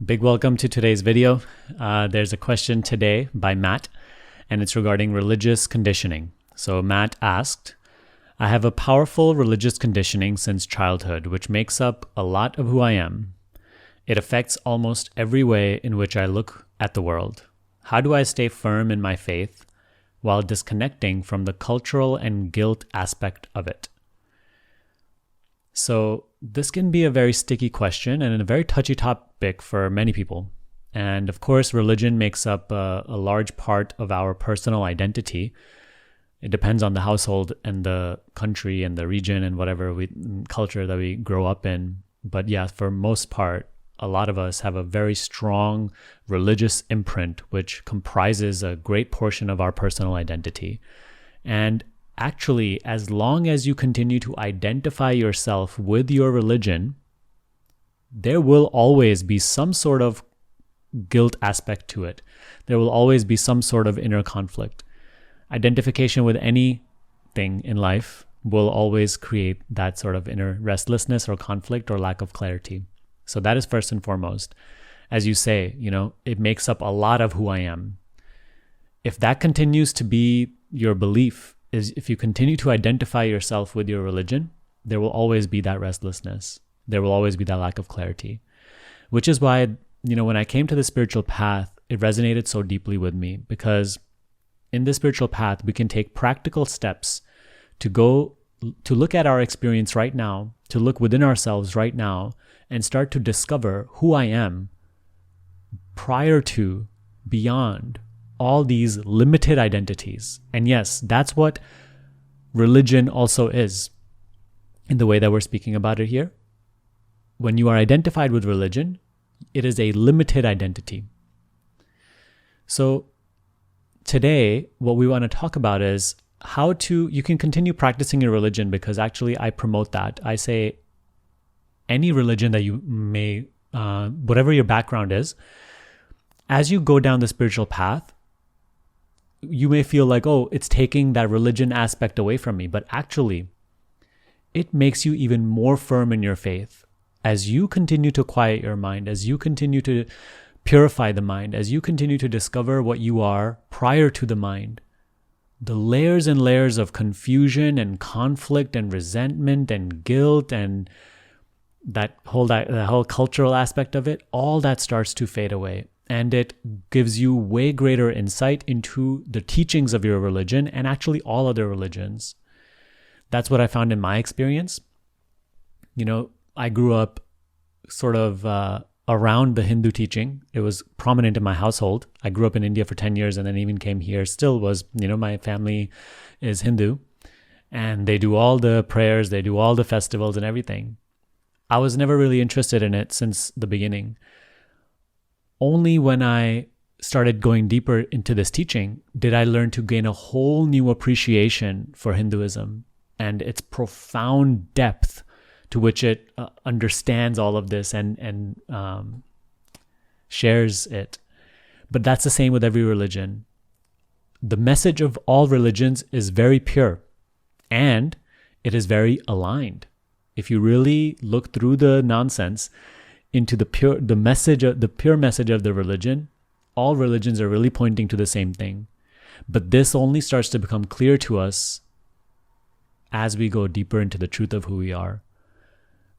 Big welcome to today's video. There's a question today by Matt, and it's regarding religious conditioning. So Matt asked, I have a powerful religious conditioning since childhood, which makes up a lot of who I am. It affects almost every way in which I look at the world. How do I stay firm in my faith while disconnecting from the cultural and guilt aspect of it? So this can be a very sticky question and a very touchy topic for many people. And of course, religion makes up a large part of our personal identity. It depends on the household and the country and the region and whatever culture that we grow up in. But yeah, for most part, a lot of us have a very strong religious imprint, which comprises a great portion of our personal identity. And actually, as long as you continue to identify yourself with your religion, there will always be some sort of guilt aspect to it. There will always be some sort of inner conflict. Identification with anything in life will always create that sort of inner restlessness or conflict or lack of clarity. So that is first and foremost. As you say, it makes up a lot of who I am. If that continues to be your belief, if you continue to identify yourself with your religion, there will always be that restlessness. There will always be that lack of clarity, which is why, when I came to the spiritual path, it resonated so deeply with me, because in the spiritual path, we can take practical steps to look at our experience right now, to look within ourselves right now, and start to discover who I am prior to, beyond all these limited identities. And yes, that's what religion also is in the way that we're speaking about it here. When you are identified with religion, it is a limited identity. So today, what we want to talk about is you can continue practicing your religion, because actually I promote that. I say any religion that you may, whatever your background is, as you go down the spiritual path, you may feel like, oh, it's taking that religion aspect away from me. But actually, it makes you even more firm in your faith. As you continue to quiet your mind, as you continue to purify the mind, as you continue to discover what you are prior to the mind, the layers and layers of confusion and conflict and resentment and guilt and that whole cultural aspect of it, all that starts to fade away. And it gives you way greater insight into the teachings of your religion and actually all other religions. That's what I found in my experience. I grew up sort of around the Hindu teaching. It was prominent in my household. I grew up in India for 10 years and then even came here. Still was, my family is Hindu and they do all the prayers, they do all the festivals and everything. I was never really interested in it since the beginning. Only when I started going deeper into this teaching did I learn to gain a whole new appreciation for Hinduism and its profound depth to which it understands all of this and shares it. But that's the same with every religion. The message of all religions is very pure and it is very aligned. If you really look through the nonsense into the pure message of the religion, all religions are really pointing to the same thing. But this only starts to become clear to us as we go deeper into the truth of who we are,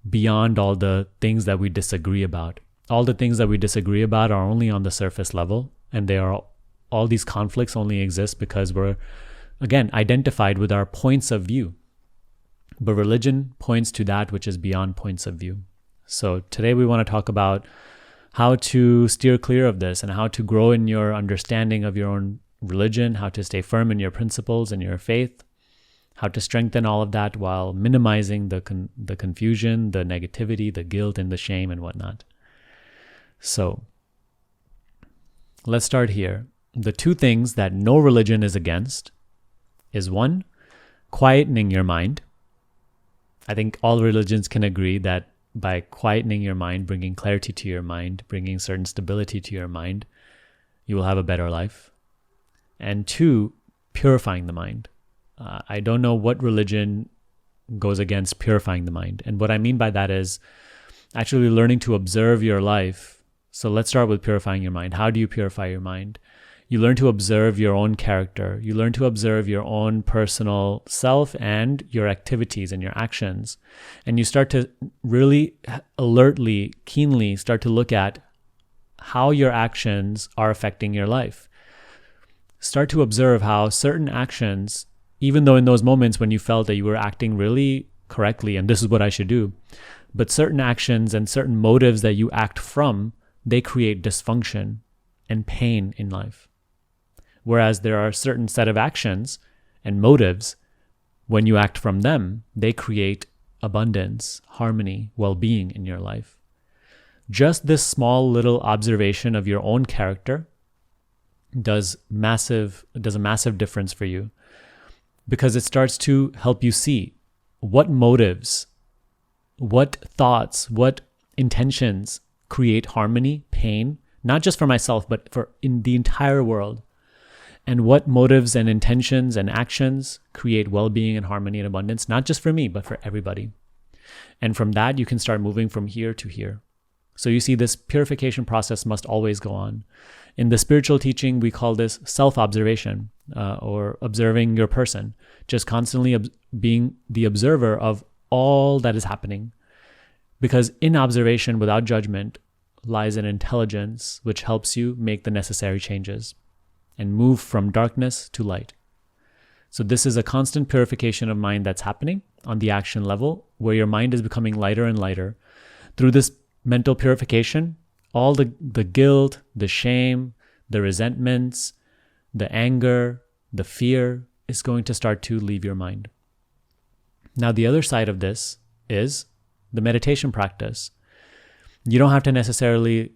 beyond all the things that we disagree about. All the things that we disagree about are only on the surface level, and all these conflicts only exist because we're, again, identified with our points of view. But religion points to that which is beyond points of view. So today we want to talk about how to steer clear of this and how to grow in your understanding of your own religion, how to stay firm in your principles and your faith, how to strengthen all of that while minimizing the confusion, the negativity, the guilt, and the shame and whatnot. So let's start here. The two things that no religion is against is, one, quietening your mind. I think all religions can agree that by quietening your mind, bringing clarity to your mind, bringing certain stability to your mind, you will have a better life. And two, purifying the mind. I don't know what religion goes against purifying the mind. And what I mean by that is actually learning to observe your life So let's start with purifying your mind. How do you purify your mind? You learn to observe your own character. You learn to observe your own personal self and your activities and your actions. And you start to really alertly, keenly start to look at how your actions are affecting your life. Start to observe how certain actions, even though in those moments when you felt that you were acting really correctly and this is what I should do, but certain actions and certain motives that you act from, they create dysfunction and pain in life. Whereas there are a certain set of actions and motives, when you act from them, they create abundance, harmony, well-being in your life. Just this small little observation of your own character does a massive difference for you, because it starts to help you see what motives, what thoughts, what intentions create harmony, pain, not just for myself, but for in the entire world. And what motives and intentions and actions create well-being and harmony and abundance, not just for me, but for everybody. And from that, you can start moving from here to here. So you see, this purification process must always go on. In the spiritual teaching, we call this self-observation, or observing your person, just constantly being the observer of all that is happening. Because in observation without judgment lies an intelligence which helps you make the necessary changes and move from darkness to light. So this is a constant purification of mind that's happening on the action level, where your mind is becoming lighter and lighter. Through this mental purification, all the guilt, the shame, the resentments, the anger, the fear is going to start to leave your mind. Now, the other side of this is the meditation practice. You don't have to necessarily,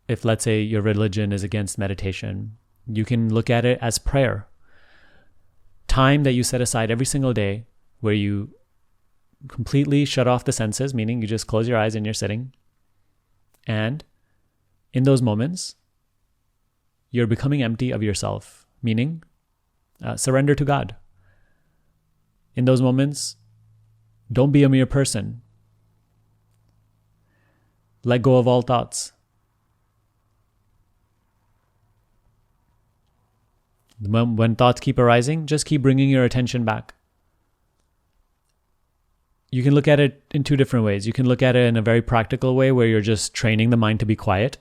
if let's say your religion is against meditation, you can look at it as prayer. Time that you set aside every single day where you completely shut off the senses, meaning you just close your eyes and you're sitting. And in those moments, you're becoming empty of yourself, meaning surrender to God. In those moments, don't be a mere person. Let go of all thoughts. When thoughts keep arising, just keep bringing your attention back. You can look at it in two different ways. You can look at it in a very practical way where you're just training the mind to be quiet,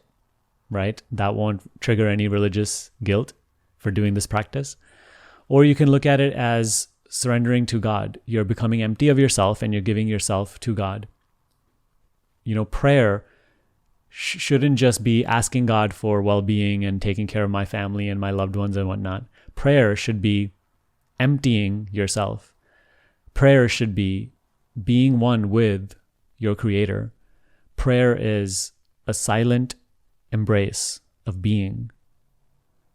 right? That won't trigger any religious guilt for doing this practice. Or you can look at it as surrendering to God. You're becoming empty of yourself and you're giving yourself to God. You know, prayer shouldn't just be asking God for well-being and taking care of my family and my loved ones and whatnot. Prayer should be emptying yourself. Prayer should be being one with your Creator. Prayer is a silent embrace of being.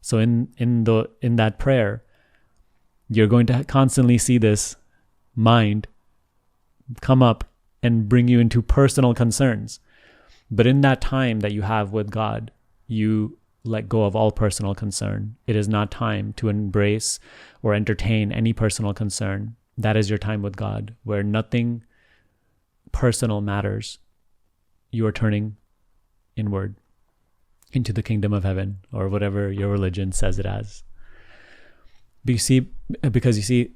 So in that prayer, you're going to constantly see this mind come up and bring you into personal concerns. But in that time that you have with God, you let go of all personal concern. It is not time to embrace or entertain any personal concern. That is your time with God, where nothing personal matters. You are turning inward into the kingdom of heaven, or whatever your religion says it as. Because you see,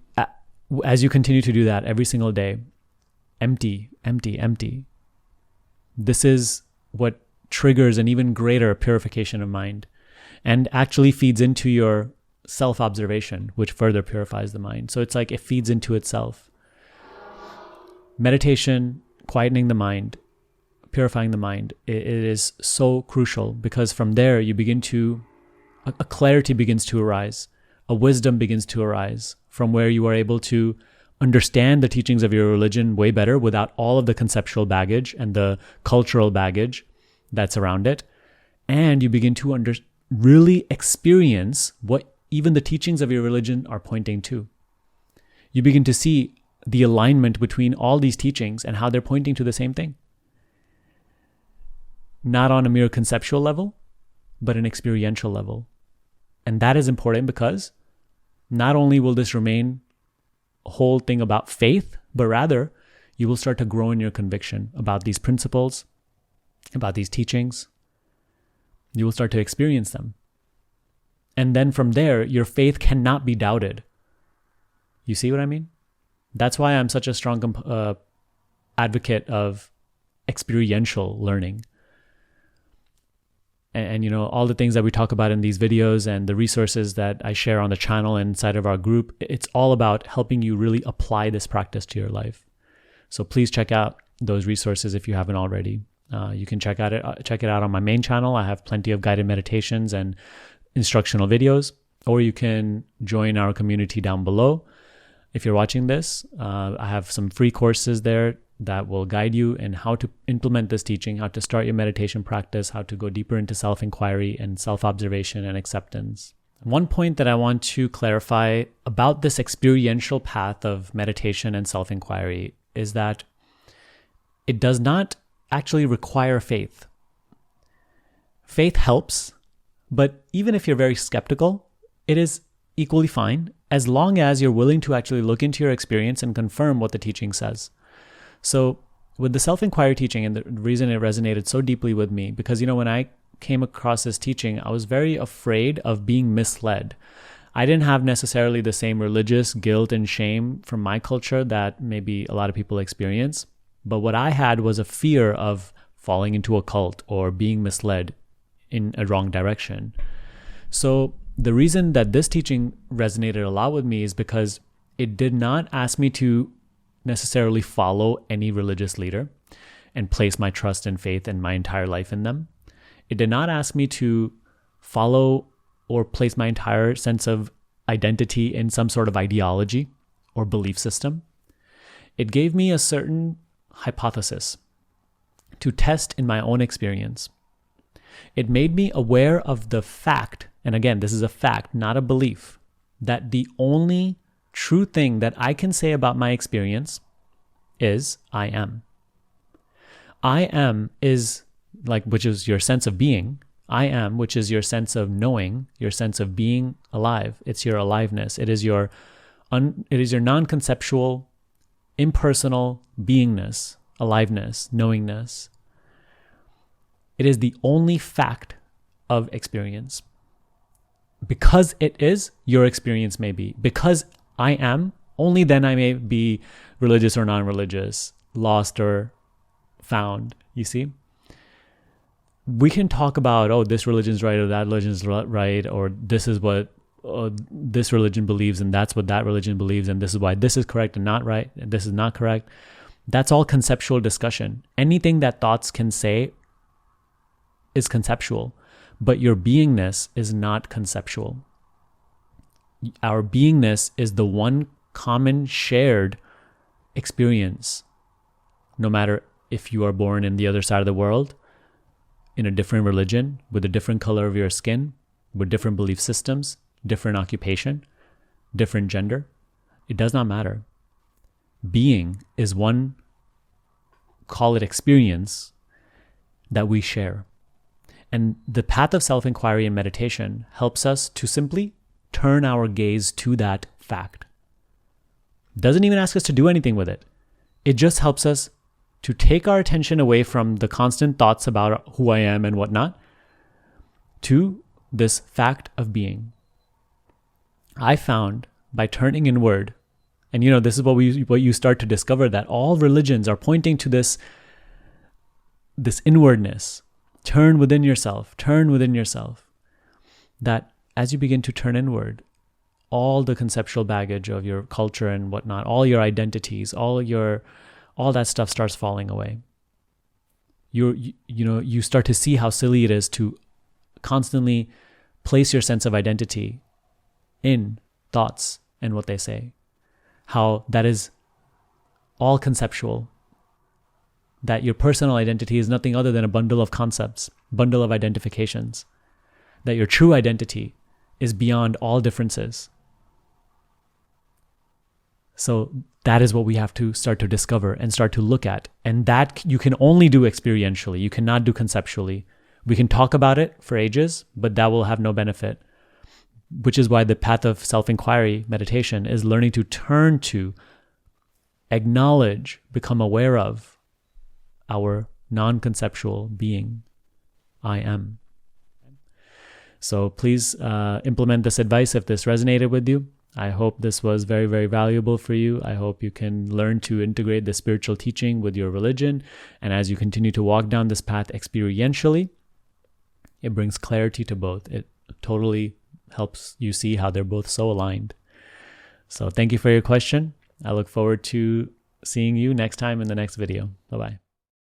as you continue to do that every single day, empty, this is what triggers an even greater purification of mind and actually feeds into your self-observation, which further purifies the mind. So it's like it feeds into itself. Meditation, quietening the mind, purifying the mind, it is so crucial, because from there you begin to, a clarity begins to arise, a wisdom begins to arise, from where you are able to understand the teachings of your religion way better without all of the conceptual baggage and the cultural baggage that's around it. And you begin to really experience what even the teachings of your religion are pointing to. You begin to see the alignment between all these teachings and how they're pointing to the same thing. Not on a mere conceptual level, but an experiential level. And that is important, because not only will this remain a whole thing about faith, but rather you will start to grow in your conviction about these principles, about these teachings, You will start to experience them. And then from there, your faith cannot be doubted. You see what I mean? That's why I'm such a strong advocate of experiential learning. And all the things that we talk about in these videos and the resources that I share on the channel and inside of our group, it's all about helping you really apply this practice to your life. So please check out those resources if you haven't already. You can check it out on my main channel. I have plenty of guided meditations and instructional videos, or you can join our community down below. If you're watching this, I have some free courses there that will guide you in how to implement this teaching, how to start your meditation practice, how to go deeper into self-inquiry and self-observation and acceptance. One point that I want to clarify about this experiential path of meditation and self-inquiry is that it does not actually require faith. Faith helps, but even if you're very skeptical, it is equally fine as long as you're willing to actually look into your experience and confirm what the teaching says. So with the self-inquiry teaching, and the reason it resonated so deeply with me, because when I came across this teaching, I was very afraid of being misled. I didn't have necessarily the same religious guilt and shame from my culture that maybe a lot of people experience. But what I had was a fear of falling into a cult or being misled in a wrong direction. So the reason that this teaching resonated a lot with me is because it did not ask me to necessarily follow any religious leader and place my trust and faith and my entire life in them. It did not ask me to follow or place my entire sense of identity in some sort of ideology or belief system. It gave me a certain hypothesis to test in my own experience. It made me aware of the fact, and again, this is a fact, not a belief, that the only true thing that I can say about my experience is I am. I am is which is your sense of being. I am, which is your sense of knowing, your sense of being alive. It's your aliveness. It is your non-conceptual, impersonal beingness, aliveness, knowingness. It is the only fact of experience. Because it is, your experience may be. Because I am, only then I may be religious or non-religious, lost or found, you see? We can talk about, this religion's right or that religion's right, or this is what this religion believes and that's what that religion believes and this is why this is correct and not right and this is not correct. That's all conceptual discussion. Anything that thoughts can say is conceptual, but your beingness is not conceptual. Our beingness is the one common shared experience, no matter if you are born in the other side of the world, in a different religion, with a different color of your skin, with different belief systems, different occupation, different gender. It does not matter. Being is one, call it experience, that we share. And the path of self-inquiry and meditation helps us to simply turn our gaze to that fact. Doesn't even ask us to do anything with it. It just helps us to take our attention away from the constant thoughts about who I am and whatnot to this fact of being. I found by turning inward, and this is what you start to discover, that all religions are pointing to this inwardness. Turn within yourself, that as you begin to turn inward, all the conceptual baggage of your culture and whatnot, all your identities, all that stuff starts falling away. You start to see how silly it is to constantly place your sense of identity in thoughts and what they say. How that is all conceptual. That your personal identity is nothing other than a bundle of concepts, bundle of identifications. That your true identity is beyond all differences. So that is what we have to start to discover and start to look at. And that you can only do experientially. You cannot do conceptually. We can talk about it for ages, but that will have no benefit. Which is why the path of self-inquiry meditation is learning to turn to, acknowledge, become aware of our non-conceptual being, I am. So please implement this advice if this resonated with you. I hope this was very, very valuable for you. I hope you can learn to integrate the spiritual teaching with your religion. And as you continue to walk down this path experientially, it brings clarity to both. It totally helps you see how they're both so aligned. So thank you for your question. I look forward to seeing you next time in the next video. Bye-bye.